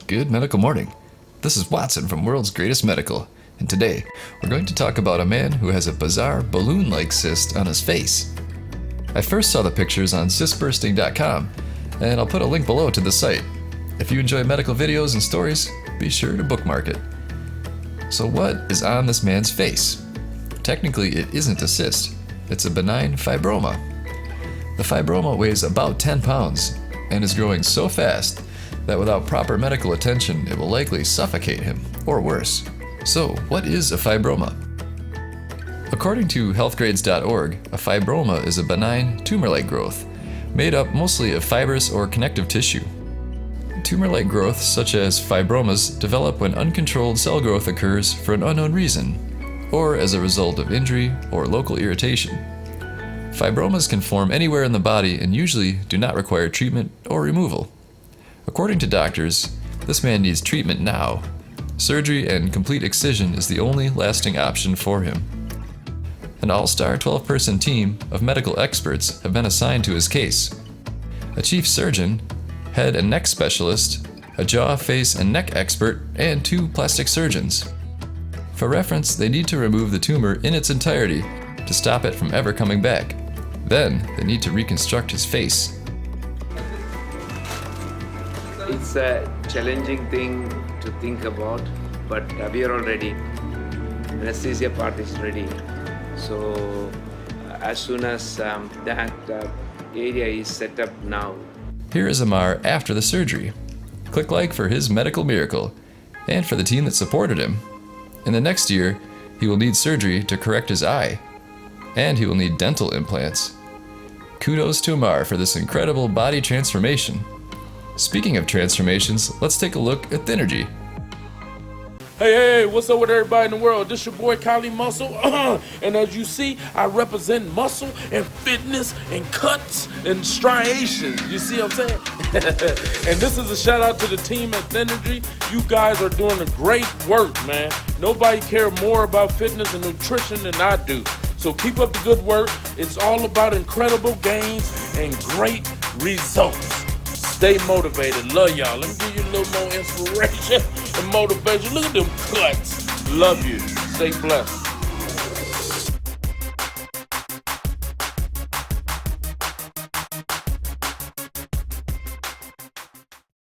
Good medical morning. This is Watson from World's Greatest Medical, and today we're going to talk about a man who has a bizarre balloon-like cyst on his face. I first saw the pictures on cystbursting.com, and I'll put a link below to the site. If you enjoy medical videos and stories, be sure to bookmark it. So what is on this man's face? Technically, it isn't a cyst. It's a benign fibroma. The fibroma weighs about 10 pounds and is growing so fast that without proper medical attention, it will likely suffocate him, or worse. So, what is a fibroma? According to healthgrades.org, a fibroma is a benign tumor-like growth, made up mostly of fibrous or connective tissue. Tumor-like growths, such as fibromas, develop when uncontrolled cell growth occurs for an unknown reason, or as a result of injury or local irritation. Fibromas can form anywhere in the body and usually do not require treatment or removal. According to doctors, this man needs treatment now. Surgery and complete excision is the only lasting option for him. An all-star 12-person team of medical experts have been assigned to his case. A chief surgeon, head and neck specialist, a jaw, face, and neck expert, and 2 plastic surgeons. For reference, they need to remove the tumor in its entirety to stop it from ever coming back. Then, they need to reconstruct his face. It's a challenging thing to think about, but we are all ready. Anesthesia part is ready. So as soon as that area is set up now. Here is Amar after the surgery. Click like for his medical miracle, and for the team that supported him. In the next year, he will need surgery to correct his eye, and he will need dental implants. Kudos to Amar for this incredible body transformation. Speaking of transformations, let's take a look at Thynergy. Hey, what's up with everybody in the world? This your boy Kylie Muscle, and as you see, I represent muscle and fitness and cuts and striations. You see what I'm saying? And this is a shout out to the team at Thynergy. You guys are doing a great work, man. Nobody cares more about fitness and nutrition than I do. So keep up the good work. It's all about incredible gains and great results. Stay motivated. Love y'all. Let me give you a little more inspiration and motivation. Look at them cuts. Love you. Stay blessed.